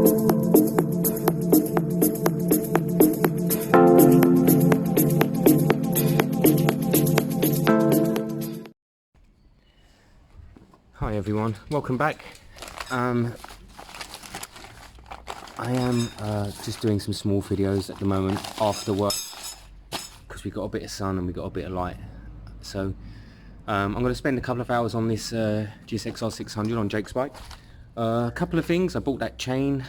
Hi everyone, welcome back. I am just doing some small videos at the moment after work because we got a bit of sun and we got a bit of light. So I'm going to spend a couple of hours on this gsxr 600 on Jake's bike. A couple of things. I bought that chain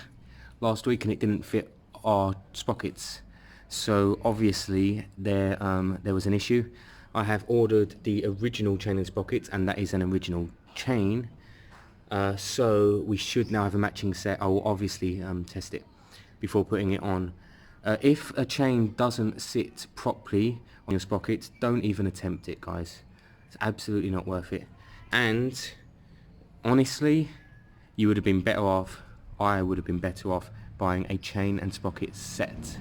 last week and it didn't fit our sprockets, so obviously there was an issue. I have ordered the original chain and sprockets, and that is an original chain, so we should now have a matching set. I will obviously test it before putting it on. If a chain doesn't sit properly on your sprockets, don't even attempt it, guys. It's absolutely not worth it. And honestly, you would have been better off, I would have been better off buying a chain and sprocket set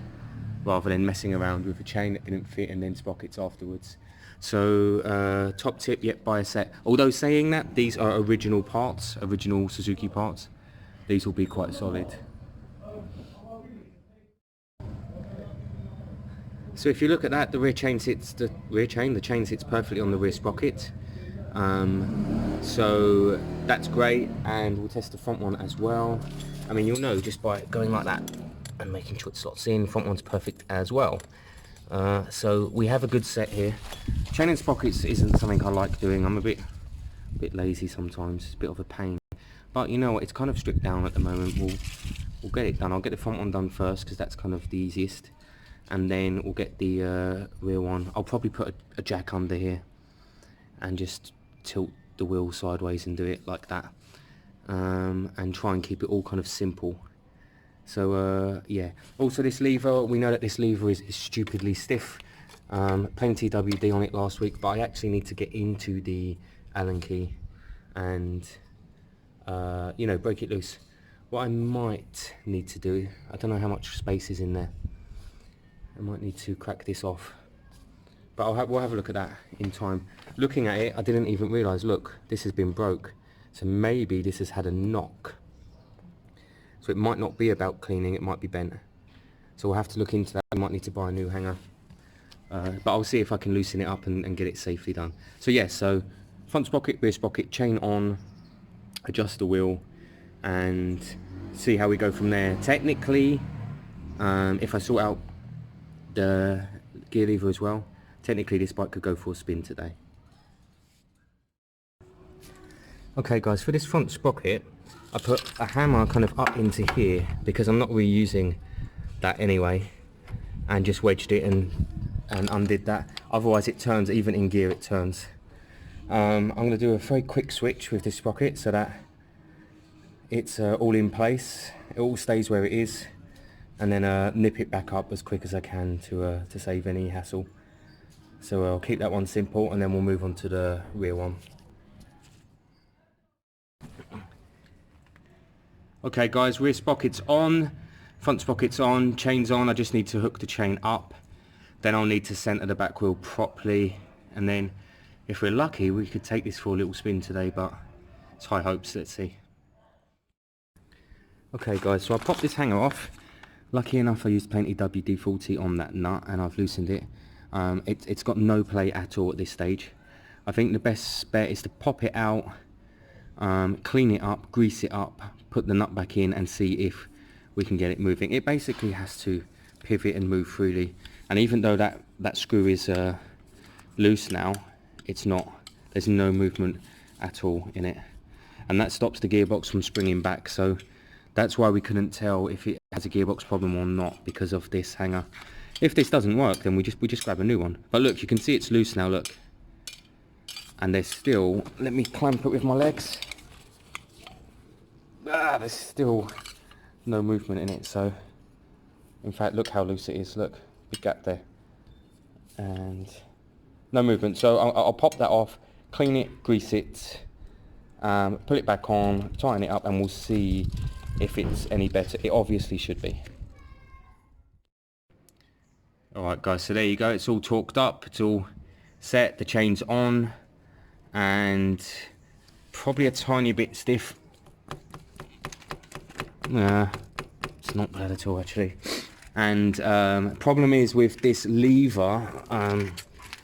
rather than messing around with a chain that didn't fit and then sprockets afterwards. So top tip, yep, buy a set. Although saying that, these are original parts, original Suzuki parts. These will be quite solid. So if you look at that, the chain sits perfectly on the rear sprocket. So that's great, and we'll test the front one as well. I mean, you'll know just by going like that and making sure it slots in. Front one's perfect as well. So we have a good set here. Chain and sprockets isn't something I like doing. I'm a bit lazy sometimes. It's a bit of a pain, but you know what, it's kind of stripped down at the moment. We'll get it done. I'll get the front one done first because that's kind of the easiest, and then we'll get the rear one. I'll probably put a jack under here and just tilt the wheel sideways and do it like that, and try and keep it all kind of simple. So yeah, also this lever, we know that this lever is stupidly stiff. Plain TWD on it last week, but I actually need to get into the Allen key and you know, break it loose. What I might need to do, I don't know how much space is in there, I might need to crack this off, but we'll have a look at that in time. Looking at it, I didn't even realise, look, this has been broke, so maybe this has had a knock. So it might not be about cleaning, it might be bent. So we'll have to look into that. I might need to buy a new hanger. But I'll see if I can loosen it up and get it safely done. So yeah, so front sprocket, rear sprocket, chain on, adjust the wheel, and see how we go from there. Technically, if I sort out the gear lever as well, technically this bike could go for a spin today. Okay guys, for this front sprocket, I put a hammer kind of up into here because I'm not really using that anyway, and just wedged it and undid that. Otherwise it turns, even in gear it turns. I'm going to do a very quick switch with this sprocket so that it's all in place, it all stays where it is, and then nip it back up as quick as I can to save any hassle. So I'll keep that one simple, and then we'll move on to the rear one. Okay guys, rear sprocket's on, front sprocket's on, chain's on. I just need to hook the chain up, then I'll need to centre the back wheel properly, and then if we're lucky we could take this for a little spin today, but it's high hopes, let's see. Okay guys, so I popped this hanger off. Lucky enough I used painted WD-40 on that nut and I've loosened it. It's got no play at all at this stage. I think the best bet is to pop it out, clean it up, grease it up, put the nut back in and see if we can get it moving. It basically has to pivot and move freely, and even though that screw is loose now, it's not, there's no movement at all in it, and that stops the gearbox from springing back. So that's why we couldn't tell if it has a gearbox problem or not, because of this hanger. If this doesn't work, then we just grab a new one. But look, you can see it's loose now, look, and there's still, let me clamp it with my legs. There's still no movement in it. So in fact, look how loose it is, look, big gap there, and no movement. So I'll pop that off, clean it, grease it, put it back on, tighten it up, and we'll see if it's any better. It obviously should be. Alright guys, so there you go, it's all torqued up, it's all set, the chain's on, and probably a tiny bit stiff. It's not bad at all, actually. And problem is with this lever,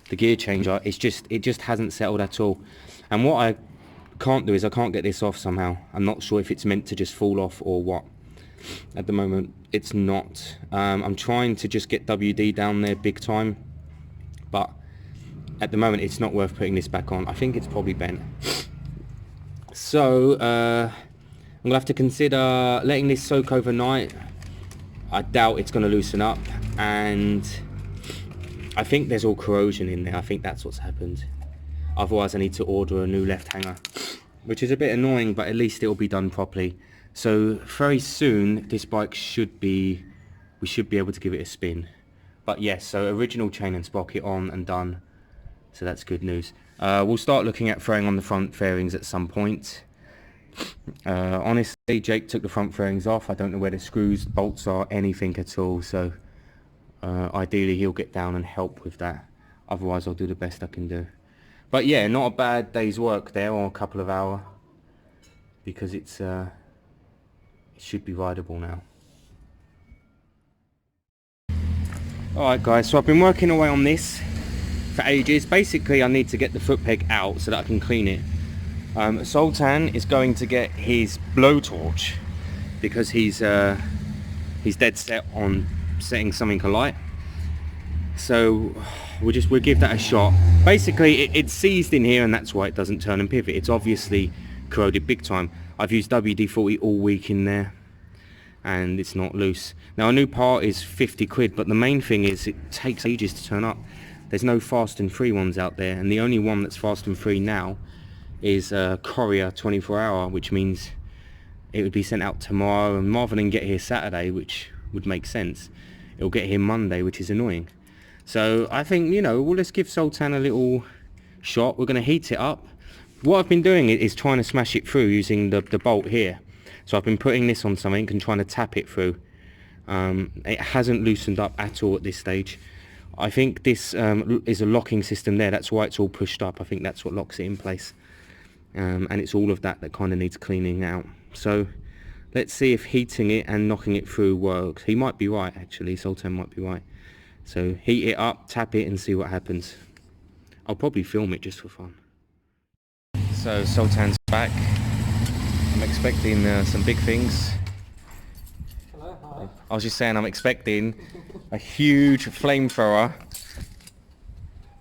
the gear changer, it just hasn't settled at all. And what I can't do is I can't get this off somehow. I'm not sure if it's meant to just fall off or what. At the moment, it's not. I'm trying to just get WD down there big time, but at the moment it's not worth putting this back on. I think it's probably bent. So I'm gonna have to consider letting this soak overnight. I doubt it's going to loosen up, and I think there's all corrosion in there. I think that's what's happened. Otherwise I need to order a new left hanger, which is a bit annoying, but at least it will be done properly. So very soon this bike we should be able to give it a spin. But yes, so original chain and sprocket on and done, so that's good news. We'll start looking at throwing on the front fairings at some point. Honestly, Jake took the front fairings off. I don't know where the screws, bolts are, anything at all, so ideally he'll get down and help with that. Otherwise I'll do the best I can do. But yeah, not a bad day's work there, or a couple of hours, because it should be rideable now. Alright guys, so I've been working away on this for ages. Basically I need to get the foot peg out so that I can clean it. Sultan is going to get his blowtorch because he's dead set on setting something alight. So we'll give that a shot. Basically it's seized in here, and that's why it doesn't turn and pivot. It's obviously corroded big time. I've used WD-40 all week in there and it's not loose. Now a new part is 50 quid, but the main thing is it takes ages to turn up. There's no fast and free ones out there, and the only one that's fast and free now is courier 24-hour, which means it would be sent out tomorrow, and rather than get here Saturday, which would make sense, it'll get here Monday, which is annoying. So I think, you know, well, let's give Sultan a little shot. We're going to heat it up. What I've been doing is trying to smash it through using the bolt here. So I've been putting this on something and trying to tap it through. It hasn't loosened up at all at this stage. I think this is a locking system there. That's why it's all pushed up. I think that's what locks it in place. And it's all of that kind of needs cleaning out. So let's see if heating it and knocking it through works. He might be right, actually. Sultan might be right. So heat it up, tap it, and see what happens. I'll probably film it just for fun. So Sultan's back. I'm expecting some big things. Hello, hi. I was just saying I'm expecting a huge flamethrower.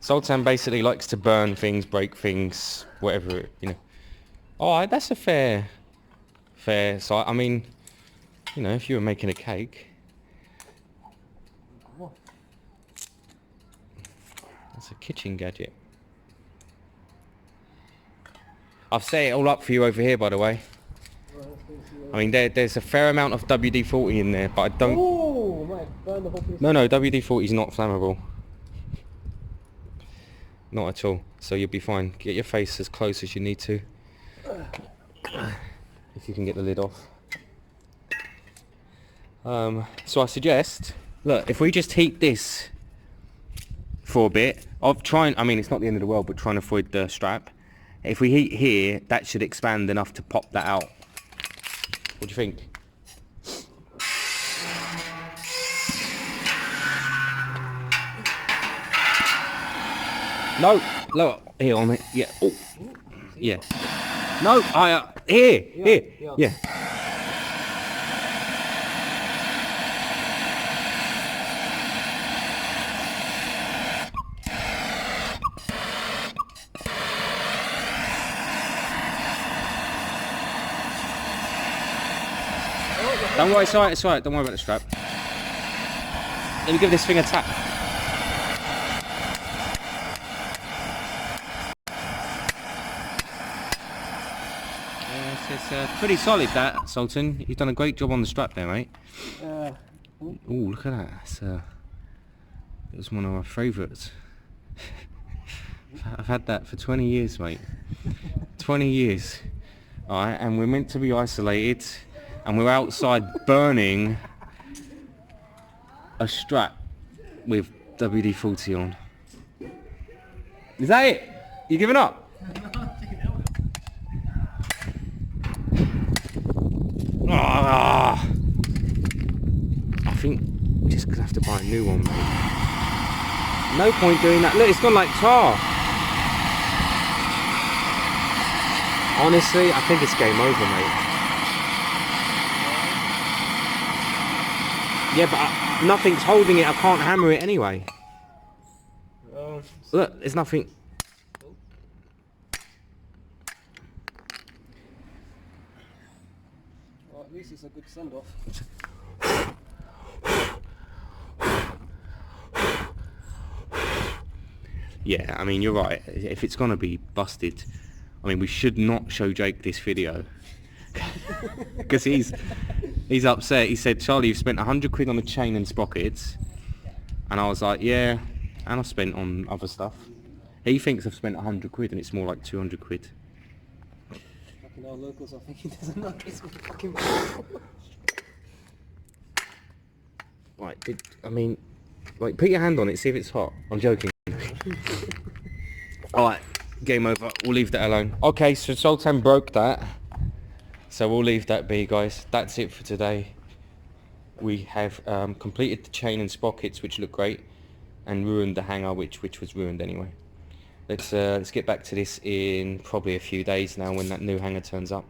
Sultan basically likes to burn things, break things, whatever, you know. Oh, that's a fair size. I mean, you know, if you were making a cake. That's a kitchen gadget. I've set it all up for you over here, by the way. I mean, there's a fair amount of WD-40 in there, but I don't... Oh, might burn the whole piece. No, WD-40 is not flammable. Not at all. So you'll be fine. Get your face as close as you need to. If you can get the lid off. So I suggest, look, if we just heat this for a bit, I mean, it's not the end of the world, but trying to avoid the strap. If we heat here, that should expand enough to pop that out. What do you think? No, lower here on it. Yeah. Oh, yeah. No, here. Yeah. Don't worry, it's alright, don't worry about the strap. Let me give this thing a tap. Yes, it's pretty solid, that, Sultan. You've done a great job on the strap there, mate. Oh, look at that. It was one of my favourites. I've had that for 20 years, mate. 20 years. Alright, and we're meant to be isolated. And we're outside burning a strap with WD-40 on. Is that it? You giving up? think we're just gonna have to buy a new one, mate. No point doing that. Look, it's gone like tar. Honestly, I think it's game over, mate. Yeah, but nothing's holding it. I can't hammer it anyway. Look, there's nothing. Well, at least it's a good send-off. Yeah, I mean, you're right. If it's gonna be busted, I mean, we should not show Jake this video. Because he's upset. He said, Charlie, you've spent 100 quid on a chain and sprockets. And I was like, yeah, and I've spent on other stuff. He thinks I've spent 100 quid and it's more like 200 quid. Fucking our locals, I think he doesn't know this fucking. Right, like, put your hand on it, see if it's hot. I'm joking. Alright, game over. We'll leave that alone. Okay, so Sultan broke that. So we'll leave that be, guys. That's it for today. We have completed the chain and sprockets, which look great, and ruined the hanger, which was ruined anyway. Let's get back to this in probably a few days now when that new hanger turns up.